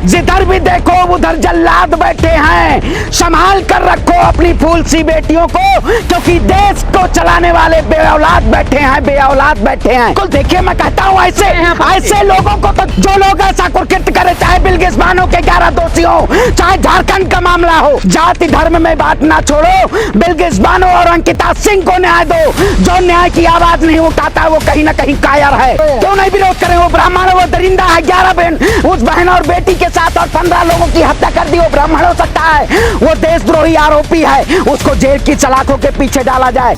जिधर भी देखो उधर जल्लाद बैठे हैं। संभाल कर रखो अपनी फूल सी बेटियों को, क्योंकि देश को चलाने वाले बेऔलाद बैठे हैं, बेऔलाद बैठे हैं। तो देखिए मैं कहता हूँ ऐसे लोगों को, तो जो लोग ऐसा कुकृत्य करे, चाहे बिल्किस बानो के 11 दोषी हो, चाहे झारखंड का मामला हो, जाति धर्म में बात ना छोड़ो। बिल्किस बानो और अंकिता सिंह को न्याय दो। जो न्याय की आवाज नहीं उठाता वो कहीं ना कहीं कायर है। क्यों नहीं विरोध करें? वो ब्राह्मण, वो दरिंदा है। 11 बहन, उस बहन और बेटी के साथ और 15 लोगों की हत्या कर दी। वो ब्राह्मण हो सकता है, वो देशद्रोही आरोपी है, उसको जेल की सलाखों के पीछे डाला जाए।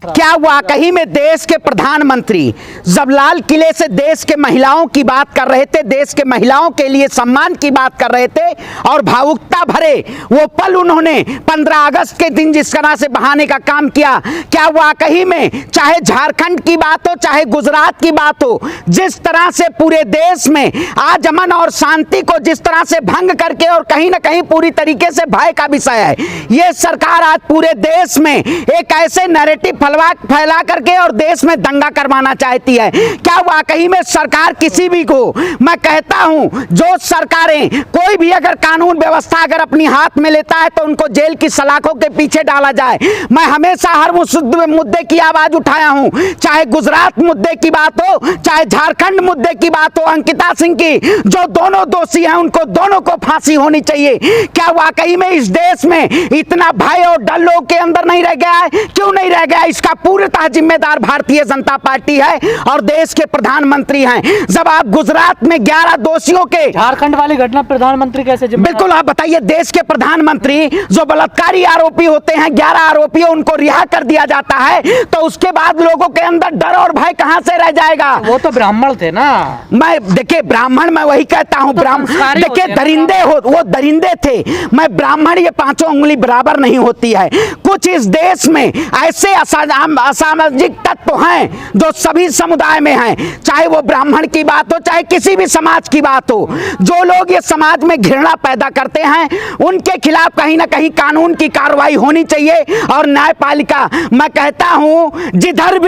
क्या वाकई में देश के प्रधानमंत्री जब लाल किले से देश के महिलाओं की बात कर रहे थे, देश के महिलाओं के लिए सम्मान की बात कर रहे थे, और भावुकता भरे वो पल उन्होंने 15 अगस्त के दिन जिस तरह से बहाने का काम किया, क्या वाकई में चाहे झारखंड की बात हो, चाहे गुजरात की बात हो, जिस तरह से पूरे देश में आज अमन और शांति को जिस तरह से भंग करके और कहीं ना कहीं पूरी तरीके से भय का विषय है, ये सरकार आज पूरे देश में एक ऐसे नैरेटिव फैला करके और देश में दंगा करवाना चाहती है। क्या वाकई में सरकार किसी भी को, मैं कहता हूं, जो सरकारें कोई भी अगर कानून व्यवस्था अगर अपनी हाथ में लेता है तो उनको जेल की सलाखों के पीछे डाला जाए। मैं हमेशा हर मुद्दे की आवाज उठाया हूं, चाहे गुजरात मुद्दे की बात हो, चाहे झारखंड मुद्दे की बात हो, अंकिता सिंह की, जो दोनों दोषी हैं उनको दोनों को फांसी होनी चाहिए। क्या वाकई में इस देश में इतना भय और डर लोगों के अंदर नहीं रह गया है? क्यों नहीं रह गया? इसका पूर्णतः जिम्मेदार भारतीय जनता पार्टी है और देश के प्रधानमंत्री हैं। जब आप गुजरात में 11 दोषियों के, झारखंड वाली घटना प्रधानमंत्री कैसे जिम्मेदार? बिल्कुल, आप बताइए, देश के प्रधानमंत्री जो बलात्कारी आरोपी होते हैं, 11 आरोपी, उनको रिहा कर दिया जाता है, तो उसके बाद लोगों के अंदर डर और भय कहां से रह जाएगा? वो तो ब्राह्मण थे ना। मैं देखिए ब्राह्मण, मैं वही कहता हूं, ब्राह्मण देखिए दरिंदे हो, वो दरिंदे थे। मैं ब्राह्मण, ये पांचों उंगली बराबर नहीं होती है। कुछ इस देश में ऐसे असामाजिक तत्व हैं जो सभी समुदाय में हैं, चाहे वो ब्राह्मण की बात हो, चाहे किसी भी समाज की बात हो। जो लोग ये समाज में घृणा पैदा करते हैं उनके खिलाफ कहीं ना कहीं कानून की कार्रवाई होनी चाहिए। और न्यायपालिका, मैं कहता हूं, जिधर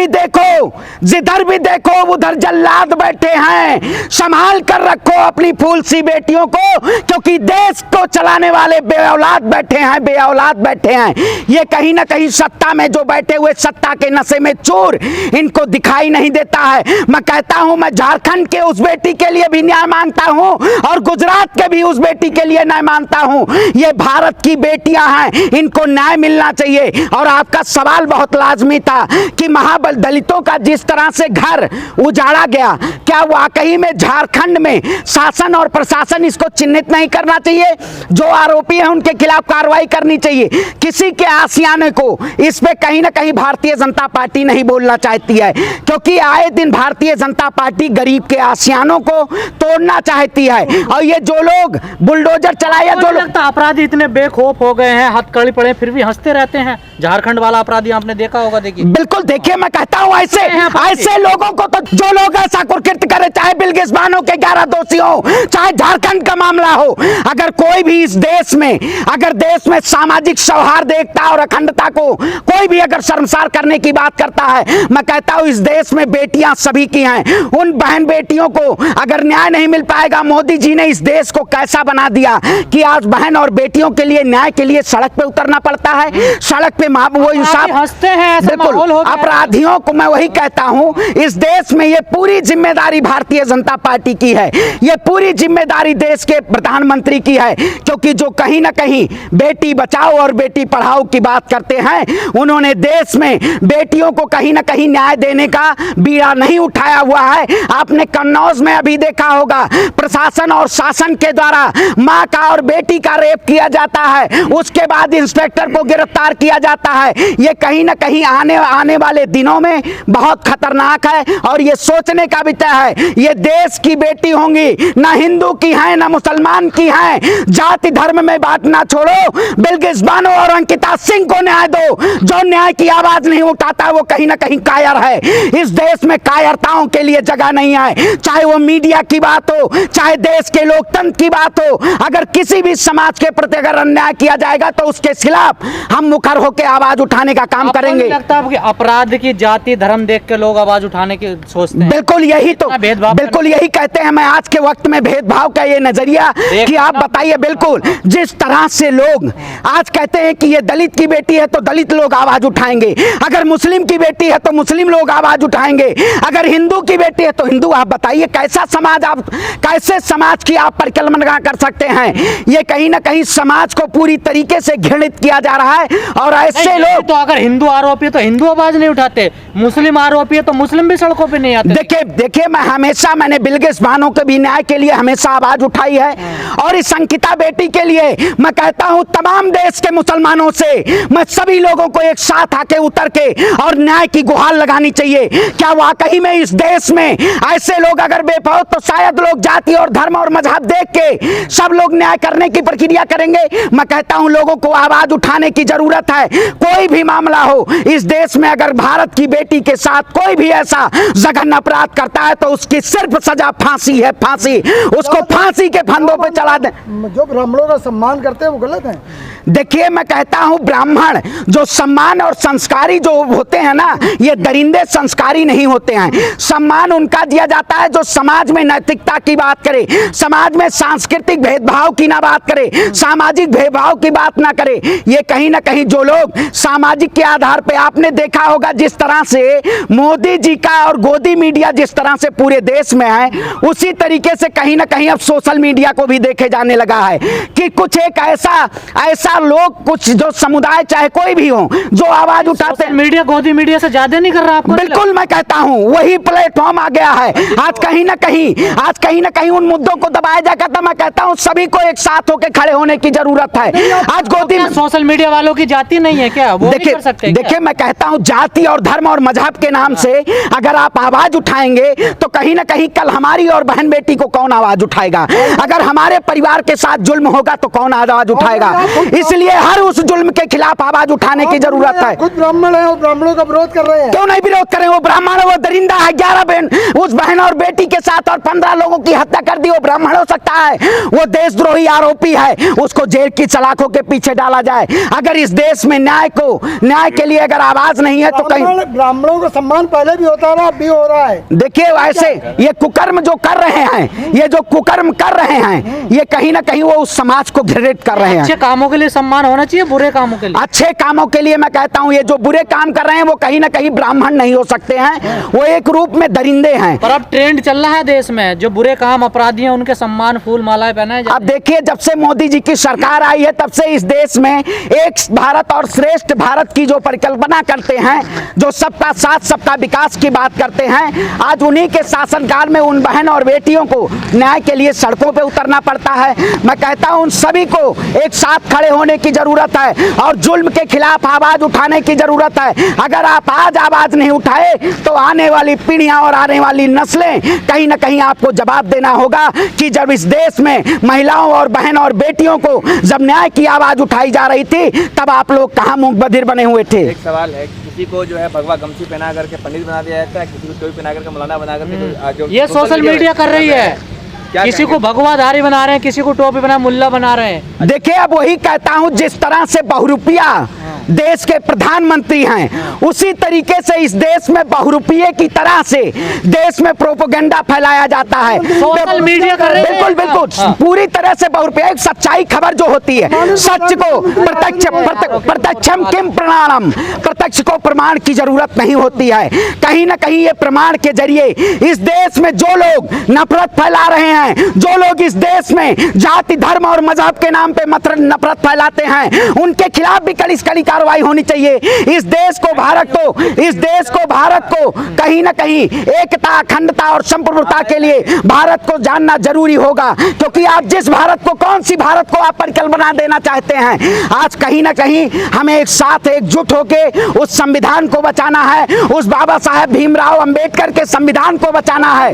भी देखो उधर जल्लाद बैठे हैं। संभाल कर रखो अपनी फूल सी बेटियों को, क्योंकि देश को चलाने वाले बेऔलाद बैठे हैं, बेऔलाद बैठे हैं। ये कहीं ना कहीं सत्ता में जो बैठे हुए, सत्ता के नशे में चूर, इनको दिखाई नहीं देता है। मैं कहता हूं, मैं झारखंड के उस बेटी के लिए भी न्याय मांगता हूं और गुजरात के भी उस बेटी के लिए न्याय मांगता हूं। ये भारत की बेटियां हैं, इनको न्याय मिलना चाहिए। और आपका सवाल बहुत लाजमी था कि महाबल दलितों का जिस तरह से घर उजाड़ा गया, क्या वाकई में झारखंड में शासन और प्रशासन इसको चिन्हित नहीं करना चाहिए? जो आरोपी हैं उनके खिलाफ कार्रवाई करनी चाहिए। किसी के आशियाने को इस पे कहीं ना कहीं भारतीय जनता पार्टी नहीं बोलना चाहती है, क्योंकि आए दिन भारतीय जनता पार्टी गरीब के आशियानों को तोड़ना चाहती है। और ये जो लोग बुलडोजर चलाया, जो लोग अपराधी इतने बेखौफ हो गए हैं, हथकड़ी पड़े, फिर भी हंसते रहते हैं। झारखंड वाला अपराधी आपने देखा होगा, देखिए। बिल्कुल, देखिए मैं कहता हूं, ऐसे लोगों को, तो जो लोग ऐसा कुकृत्य करे, चाहे बिल्किस बानो के 11 दोषी हो, चाहे झारखंड का मामला हो, अगर कोई भी इस देश में, अगर देश में सामाजिक सौहार्द, एकता और अखंडता को कोई भी अगर शर्मसार करने की बात करता है, मैं कहता हूं इस देश में बेटियां सभी की हैं। उन बहन बेटियों को अगर न्याय नहीं मिल पाएगा, मोदी जी ने इस देश को कैसा बना दिया कि आज बहन और बेटियों के लिए न्याय के लिए सड़क पे उतरना पड़ता है। सड़क पे वो इंसाफ, हंसते हैं, बिल्कुल, अपराधियों को मैं वही कहता हूं, इस देश में ये पूरी जिम्मेदारी भारतीय जनता पार्टी की है, ये पूरी जिम्मेदारी देश के प्रधानमंत्री की है। क्योंकि जो कहीं ना कहीं बेटी बचाओ और बेटी पढ़ाओ की बात करते हैं, उन्होंने देश में बेटियों को कहीं ना कहीं न्याय देने का बीड़ा नहीं उठाया हुआ है। आपने कन्नौज में अभी देखा होगा, प्रशासन और शासन के द्वारा मां का और बेटी का रेप किया जाता है, उसके बाद इंस्पेक्टर को गिरफ्तार किया जाता है। ये कहीं ना कहीं आने वाले दिनों में बहुत खतरनाक है। और ये सोचने का विषय है, ये देश की बेटी होंगी, ना हिंदू की हैं ना मुसलमान की हैं। जाति धर्म में बात ना छोड़ो। बिल्किस बानो और अंकिता सिंह को न्याय दो। जो न्याय की आवाज नहीं उठाता है वो कहीं ना कहीं कायर है। इस देश में कायरताओं के लिए जगह नहीं है, चाहे वो मीडिया की बात हो, चाहे देश के लोकतंत्र की बात हो। अगर किसी भी समाज के प्रति अगर अन्याय किया जाएगा तो उसके खिलाफ हम मुखर होकर आवाज उठाने का काम करेंगे। लगता है कि अपराध की जाति धर्म देख के लोग आवाज उठाने की सोचते हैं? बिल्कुल यही तो, भेदभाव बिल्कुल यही कहते हैं। मैं आज के वक्त में भेदभाव का ये नजरिया कि आप बताइए, बिल्कुल जिस तरह से लोग आज कहते हैं कि ये दलित की बेटी है तो दलित लोग आवाज उठाएंगे, अगर मुस्लिम की बेटी है तो मुस्लिम लोग आवाज उठाएंगे, अगर हिंदू की बेटी है तो हिंदू। आप बताइए कैसा समाज, आप कैसे समाज की आप परिकल्पना कर सकते हैं? ये कहीं ना कहीं समाज को पूरी तरीके से घृणित किया जा रहा है। और ऐसे लोग तो अगर हिंदू आरोपी है तो हिंदू आवाज नहीं उठाते, मुस्लिम आरोपी है तो मुस्लिम भी सड़कों पे नहीं आते। देखिए मैंने बिल्किस बानो के भी न्याय के लिए हमेशा आवाज उठाई है, और इस अंकिता बेटी के लिए मैं कहता हूं तमाम देश के मुसलमानों से मैं सभी लोगों को एक साथ आके उतर के और न्याय की गुहार लगानी चाहिए। क्या वाकई में इस देश में ऐसे लोग अगर बेपौत तो शायद लोग जाति और धर्म और मजहब देख के सब लोग न्याय करने की प्रक्रिया करेंगे? मैं कहता हूं लोगों को आवाज उठाने की जरूरत है। कोई भी मामला हो इस देश में, अगर भारत की बेटी के साथ कोई भी ऐसा जघन्य अपराध करता है तो उसकी सिर्फ सजा फांसी है, फांसी। उसको फांसी के फंदों पे चला दें। जो ब्राह्मणों का सम्मान करते हैं वो गलत है। देखिए मैं कहता हूं ब्राह्मण जो सम्मान और संस्कारी जो होते हैं ना, ये दरिंदे संस्कारी नहीं होते हैं। सम्मान उनका दिया जाता है जो समाज में नैतिकता की बात करे, समाज में सांस्कृतिक भेदभाव की ना बात करे, सामाजिक भेदभाव की बात ना करे। ये कहीं ना कहीं जो लोग सामाजिक के आधार पे, आपने देखा होगा जिस तरह से मोदी जी का और गोदी मीडिया जिस तरह से पूरे देश में है, उसी तरीके से कहीं ना कहीं अब सोशल मीडिया को भी देखे जाने लगा है कि कुछ एक ऐसा लोग, कुछ जो समुदाय चाहे कोई भी हो, जो आवाज उठाते हैं। मीडिया गोदी मीडिया से ज्यादा नहीं कर रहा आपको? बिल्कुल मैं कहता हूं वही प्लेटफॉर्म आ गया है। आज कहीं ना कहीं उन मुद्दों को दबाया जाएगा। तो मैं कहता हूं सभी को एक साथ होकर खड़े होने की जरूरत है। आज गोदी सोशल मीडिया वालों की जाति नहीं है क्या? वो नहीं कर सकते? देखिए मैं कहता हूं जाति और धर्म और मजहब के नाम से अगर आप आवाज उठाएंगे तो कहीं ना कहीं कल हमारी और बहन बेटी को कौन आवाज उठाएगा? अगर हमारे परिवार के साथ जुल्म होगा तो कौन आवाज उठाएगा? इसलिए हर उस जुल्म के खिलाफ आवाज उठाने की जरूरत है। खुद ब्राह्मण है और ब्राह्मणों का विरोध कर रहे हैं। क्यों नहीं विरोध करें? वो ब्राह्मण है, वो दरिंदा है। 11 बहन उस बहन और बेटी के साथ और 15 लोगों की हत्या कर दी, वो ब्राह्मण हो सकता है? वो देशद्रोही आरोपी है, उसको जेल की सलाखों के पीछे डाला जाए। अगर इस देश में न्याय के लिए अगर आवाज नहीं है तो कहीं ब्राह्मणों का सम्मान पहले भी होता रहा, अब भी हो रहा है। देखिए ऐसे ये कुकर्म जो कर रहे हैं, ये जो कुकर्म कर रहे हैं, ये कहीं ना कहीं वो उस समाज को घृणित कर रहे हैं। अच्छे कामों के लिए सम्मान होना चाहिए, बुरे कामों के लिए? अच्छे कामों के लिए मैं कहता हूं ये जो बुरे काम कर रहे हैं वो कहीं ना कहीं ब्राह्मण नहीं हो सकते हैं, वो एक रूप में दरिंदे हैं। पर अब ट्रेंड चल रहा है देश में, जो बुरे काम अपराधी हैं उनके सम्मान फूल मालाएं पहनाए जाते हैं। अब देखिए जब से मोदी जी की सरकार आई है तब से इस देश में एक भारत और श्रेष्ठ भारत की जो परिकल्पना करते हैं, जो सबका साथ सबका विकास की बात करते हैं, आज उन्हीं के शासनकाल में उन बहन और बेटियों को न्याय के लिए सड़कों पे उतरना पड़ता है। मैं कहता हूं उन सभी को एक साथ खड़े होने की जरूरत है और जुल्म के खिलाफ आवाज उठाने की जरूरत है। अगर आप आज आवाज नहीं उठाए तो आने वाली पीढ़ियां और आने वाली नस्लें कहीं ना कहीं आपको जवाब देना होगा कि जब इस देश में महिलाओं और बहन और बेटियों को जब न्याय की आवाज उठाई जा रही थी तब आप लोग कहां मुंह बधिर बने हुए थे। एक सवाल है, किसी को जो है भगवा गमछी पहना करके पंडित बना दिया जाता है, किसी को टोपी पहना करके मौलाना बना करके ये सोशल मीडिया कर रही है। किसी को भगवाधारी बना रहे हैं, किसी को टोपी बना मुल्ला बना रहे हैं। देखिए अब वही कहता हूं जिस तरह से बहुरूपिया देश के प्रधानमंत्री हैं, उसी तरीके से इस देश में बहुरूपिये की तरह से देश में प्रोपेगेंडा फैलाया जाता है। सोशल मीडिया कर रही है। बिल्कुल बिल्कुल पूरी तरह से बहुरूपिया। एक सच्चाई खबर जो होती है, सच को प्रत्यक्षम किम प्रमाणम, प्रत्यक्ष को प्रमाण की जरूरत नहीं होती है। कहीं ना कहीं ये प्रमाण के जरिए इस देश में जो लोग नफरत फैला रहे हैं, जो लोग इस देश में जाति धर्म और मजहब के नाम पे नफरत फैलाते हैं, उनके खिलाफ भी कड़ी से कड़ी कार्रवाई होनी चाहिए। इस देश को भारत को कहीं ना कहीं एकता अखंडता और संप्रभुता के लिए भारत को जानना जरूरी होगा, क्योंकि आप जिस भारत को, कौन सी भारत को आप परिकल्पना देना चाहते हैं, आज कहीं ना कहीं हमें एक साथ एकजुट होके उस संविधान को बचाना है, उस बाबा साहेब भीमराव अंबेडकर के संविधान को बचाना है।